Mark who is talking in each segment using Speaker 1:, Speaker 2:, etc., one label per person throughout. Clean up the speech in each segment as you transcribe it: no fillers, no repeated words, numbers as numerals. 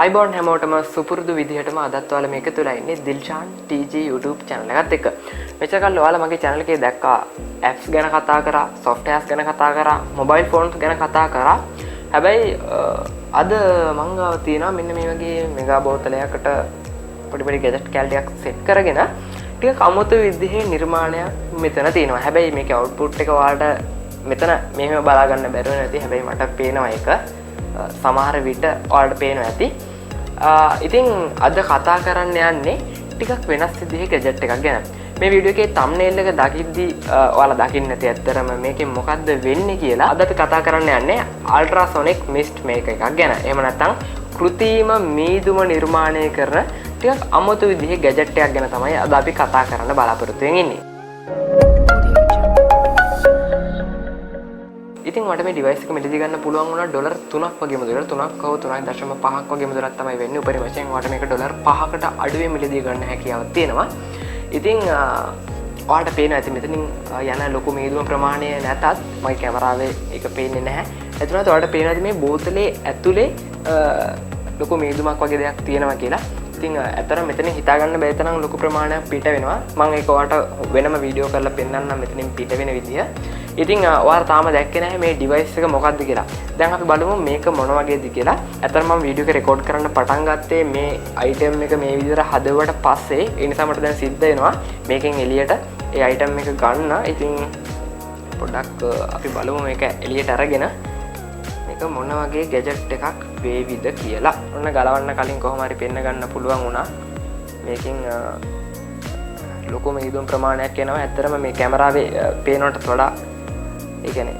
Speaker 1: iBond හැමෝටම සුපුරුදු විදිහටම අදත් ඔයාලා මේක තුල ඉන්නේ Dilshan TG YouTube channel එකත් එක්ක. මෙච්චර කල් ඔයාලා මගේ channel එකේ දැක්කා apps ගැන කතා කරා, softwares ගැන කතා කරා, mobile phones ගැන කතා කරා. හැබැයි අද මං ගාව තියෙනවා මෙන්න මේ වගේ මෙගා බෝතලයකට පොඩි gadget කැලටියක් set කරගෙන ටිකක් අමුතු විදිහේ නිර්මාණයක් මෙතන තියෙනවා. හැබැයි මේකේ output එක ඔයාලට මෙතන මෙහෙම බලා ගන්න බැරුව නැති. හැබැයි මට පේනවා ඒක සමහර විට ඔයාලට පේනවා ඇති. ඉතින් අද කතා කරන්න යන්නේ ටිකක් වෙනස් විදිහේ ගැජට් එකක් ගැන. මේ වීඩියෝ එකේ thumbnail එක දකිද්දි ඔයාලා දකින්න ඇති ඇත්තරම මේකෙන් මොකද්ද වෙන්නේ කියලා. අද අපි කතා කරන්න යන්නේ ultrasonic mist maker එකක් ගැන. එහෙම නැත්නම් කෘත්‍රිම මීදුම නිර්මාණය කරන ටිකක් අමුතු විදිහේ ගැජට් එකක් ගැන තමයි අද අපි කතා කරන්න බලාපොරොත්තු වෙන්නේ. ඉතින් මට මේ ඩිවයිස් එක මෙලදී ගන්න පුළුවන් වුණා ඩොලර් 3ක් වගේ මුදලට 3ක් හෝ 3.5ක් වගේ මුදලක් තමයි වෙන්නේ. උපරිම වශයෙන් මට මේක ඩොලර් 5කට අඩුවේ මෙලදී ගන්න හැකියාවක් තියෙනවා. ඉතින් ඔයාලට පේනවා ඇති මෙතනින් යන ලොකු මීදුම ප්‍රමාණය නැතත් මගේ කැමරාවේ ඒක පේන්නේ නැහැ. එතනත් ඔයාලට පේනවා මේ බෝතලේ ඇතුලේ ලොකු මීදුමක් වගේ දෙයක් තියෙනවා කියලා. ඉතින් අතන මෙතන හිතා ගන්න බැරි තරම් ලොකු ප්‍රමාණයක් පිට වෙනවා. මම ඒක ඔයාලට වෙනම වීඩියෝ කරලා පෙන්නන්නම් මෙතනින් පිට වෙන විදිය. ඉතින් ඔයාලා තාම දැක්කේ නැහැ මේ ඩිවයිස් එක මොකක්ද කියලා. දැන් අපි බලමු මේක මොන වගේද කියලා. අතන මම වීඩියෝ එක රෙකෝඩ් කරන්න පටන් ගත්තේ මේ අයිටම් එක මේ විදිහට හදවුවට පස්සේ. ඒ නිසා මට දැන් සිද්ධ වෙනවා මේකෙන් එළියට ඒ අයිටම් එක ගන්න. ඉතින් පොඩ්ඩක් අපි බලමු මේක එළියට අරගෙන මේක මොන වගේ ගැජට් එකක් වේවිද කියලා. ඔන්න ගලවන්න කලින් කොහොම හරි පෙන්න ගන්න පුළුවන් වුණා. මේකෙන් ලොකු මීදුම් ප්‍රමාණයක් එනවා. ඇත්තටම මේ කැමරාවේ පේනවට වඩා ඒ කියන්නේ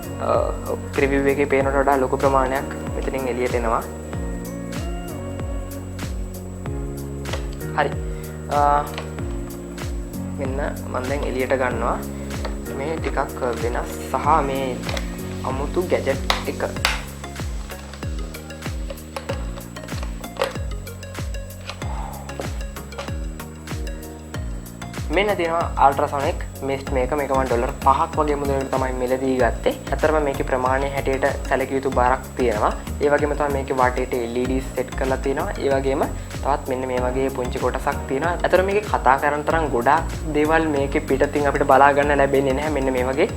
Speaker 1: ප්‍රිවිව් එකේ පේනවට වඩා ලොකු ප්‍රමාණයක් මෙතනින් එළියට එනවා. හරි. මෙන්න මම දැන් එළියට ගන්නවා. මේ ටිකක් වෙනස් සහ මේ අමුතු ගැජට් එක. මෙන්න තියෙනවා ultrasonic mist maker. මේක මම ඩොලර් 5ක් වගේ මුදලට තමයි මෙලදී ගත්තේ. අතරම මේකේ ප්‍රමාණය හැටියට සැලකිය යුතු බරක් තියෙනවා. ඒ වගේම තමයි මේකේ වටේට LEDs set කරලා තියෙනවා. ඒ වගේම තවත් මෙන්න මේ වගේ පුංචි කොටසක් තියෙනවා. අතර මේකේ කතා කරන තරම් ගොඩාක් දේවල් මේකේ පිටින් අපිට බලා ගන්න ලැබෙන්නේ නැහැ. මෙන්න මේ වගේ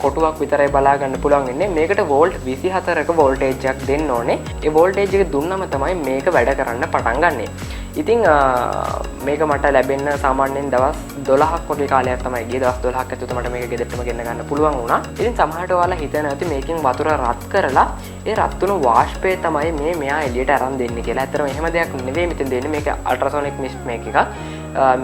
Speaker 1: කොටුවක් විතරයි බලා ගන්න පුළුවන් වෙන්නේ. මේකට වෝල්ට් 24ක වෝල්ටේජ් එකක් දෙන්න ඕනේ. ඒ වෝල්ටේජ් එක දුන්නම තමයි මේක වැඩ කරන්න පටන් ගන්නෙ. ඉතින් මේක මට ලැබෙන්න සාමාන්‍යයෙන් දවස් 12ක් වගේ කාලයක් තමයි ගියේ. දවස් 12ක් ඇතුළත මට මේක ගෙදරටම ගෙන්න ගන්න පුළුවන් වුණා. ඉතින් සමහරට ඔයාලා හිතන ඇති මේකෙන් වතුර රත් කරලා ඒ රත් වුණු වාෂ්පය තමයි මෙයා එළියට අරන් දෙන්නේ කියලා. ඇත්තටම එහෙම දෙයක් නෙවෙයි මෙතෙන් දෙන්නේ. මේක ultrasonic mist maker එකක්.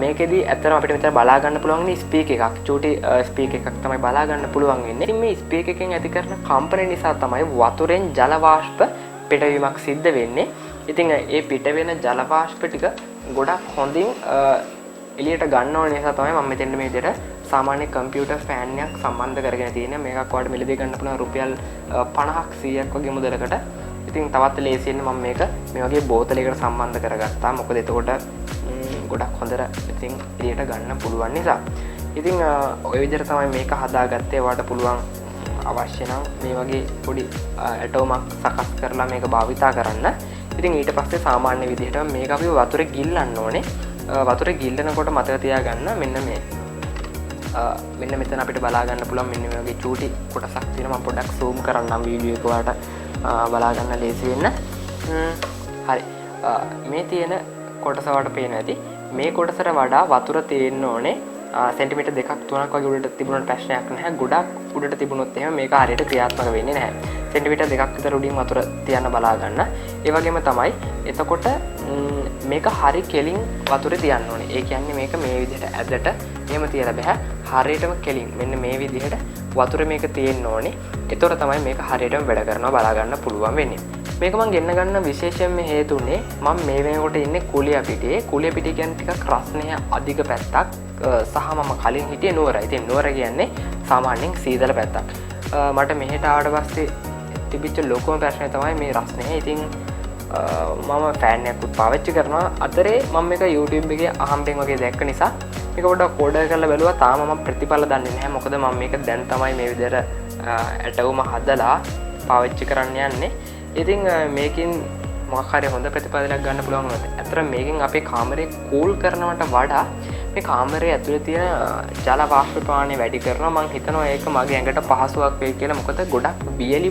Speaker 1: මේකෙදී ඇත්තටම අපිට මෙතන බලා ගන්න පුළුවන් නේ ස්පීකර් එකක්. චූටි ස්පීකර් එකක් තමයි බලා ගන්න පුළුවන් වෙන්නේ. ඉතින් මේ ස්පීකර් එකෙන් ඇති කරන කම්පන නිසා තමයි වතුරෙන් ජල වාෂ්ප පිටවීමක් සිද්ධ වෙන්නේ. ඉතින් ඒ පිට වෙන ජල වාෂ්ප ටික ගොඩක් හොඳින් එළියට ගන්න ඕන නිසා තමයි මම මෙතෙන් මේ විදිහට සාමාන්‍ය කම්පියුටර් ෆෑන් එකක් සම්බන්ධ කරගෙන තියෙන්නේ. මේකක් ඔයාලට මිලදී ගන්න පුළුවන් රුපියල් 50ක් 100ක් වගේ මුදලකට. ඉතින් තවත් ලේසියෙන් මම මේක මේ වගේ බෝතලයකට සම්බන්ධ කරගත්තා. මොකද එතකොට ගොඩක් හොඳට ඉතින් එළියට ගන්න පුළුවන් නිසා. ඉතින් ওই විදිහට තමයි මේක හදාගත්තේ. ඔයාලට පුළුවන් අවශ්‍ය නම් මේ වගේ පොඩි ඇටෝමක් සකස් කරලා මේක භාවිතා කරන්න. ඉතින් ඊට පස්සේ සාමාන්‍ය විදිහට මේක අපි වතුරේ ගිල්ලන්න ඕනේ. වතුරේ ගිල්ලනකොට මතක තියාගන්න මෙන්න මෙතන අපිට බලා ගන්න පුළුවන් මෙන්න මේ වගේ චූටි කොටසක් තියෙනවා. මම පොඩ්ඩක් zoom කරන්නම් වීඩියෝ එක ඔයාලට බලා ගන්න ලේසි වෙන්න. හරි. මේ තියෙන කොටස වලට පේන ඇති. මේ කොටසට වඩා වතුර තියෙන්න ඕනේ සෙන්ටිමීටර් 2ක් 3ක් වගේ උඩට තිබුණොත් ප්‍රශ්නයක් නැහැ. ගොඩක් උඩට තිබුණොත් එහෙම මේක හරියට ක්‍රියාත්මක වෙන්නේ නැහැ. සෙන්ටිමීටර් 2ක් විතර උඩින් වතුර තියන්න බලා ගන්න. ඒ වගේම තමයි එතකොට මේක හරි කෙලින් වතුරේ තියන්න ඕනේ. ඒ කියන්නේ මේක මේ විදිහට ඇදට එහෙම තියලා බෑ. හරියටම කෙලින් මෙන්න මේ විදිහට වතුරේ මේක තියෙන්න ඕනේ. ඒතොර තමයි මේක හරියටම වැඩ කරනවා බලා ගන්න පුළුවන් වෙන්නේ. මේක මම ගෙන්න ගන්න විශේෂයෙන්ම හේතුනේ මම මේ වෙනකොට ඉන්නේ කුලියා පිටියේ. කුලියා පිටිය කියන්නේ ටිකක් රස්නය අධික පැත්තක්. සහ මම කලින් හිටියේ නුවරයි. ඉතින් නුවර කියන්නේ සාමාන්‍යයෙන් සීතල පැත්තක්. මට මෙහෙට ආවට පස්සේ තිබිච්ච ලොකුම ප්‍රශ්නය තමයි මේ රස්නය. ඉතින් මම ෆෑන් එකක් පාවිච්චි කරනවා. අතරේ මම මේක YouTube එකේ අහම්බෙන් වගේ දැක්ක නිසා මේක පොඩ්ඩක් ඕඩර් කරලා බැලුවා. තාම මම ප්‍රතිඵල දන්නේ නැහැ. මොකද මම මේක දැන් තමයි මේ විදිහට ඇටවුම හදලා පාවිච්චි කරන්න යන්නේ. ඉතින් මේකෙන් මොකක් හරි හොඳ ප්‍රතිඵලයක් ගන්න පුළුවන් වුණොත් ඇත්තට මේකෙන් අපේ කාමරේ කූල් කරනවට වඩා මේ කාමරේ ඇතුලේ තියෙන ජල වාෂ්ප ප්‍රමාණය වැඩි කරනවා. මම හිතනවා ඒක මගේ ඇඟට පහසුවක් වෙයි කියලා. මොකද ගොඩක් වියලි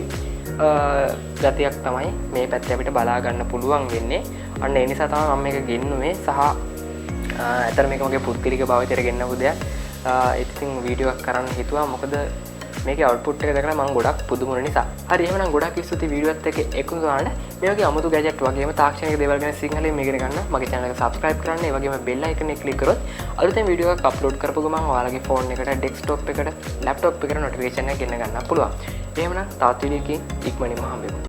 Speaker 1: ගතියක් තමයි මේ පැත්තේ අපිට බලා ගන්න පුළුවන් වෙන්නේ. අන්න ඒ නිසා තමයි මම මේක ගෙන්නුවේ සහ ඇත්තට මේක මගේ පුද්ගලික භාවිතයට ගෙන්නපු දෙයක්. ඉතින් වීඩියෝ එකක් කරන්න හිතුවා. මොකද මේකේ අවුට්පුට් එක දැකලා මම ගොඩක් පුදුම වුණ නිසා. හරි එහෙනම් ගොඩක් ස්තුතියි වීඩියෝත් එක්ක එකතු වුණාට මේ වගේ අමුතු ගැජට් වගේම තාක්ෂණික දේවල් ගැන සිංහලෙන් ඉගෙන ගන්න මගේ channel එක subscribe කරන්න. ඒ වගේම bell icon එක click කරොත් අලුතෙන් වීඩියෝ එකක් upload කරපු ගමන් ඔයාලගේ phone එකට desktop එකට laptop එකට notification එක ගෙන්න ගන්න පුළුවන්. එහෙමනම් තවත් වීඩියෝ එකකින් ඉක්මනින්ම හම්බෙමු.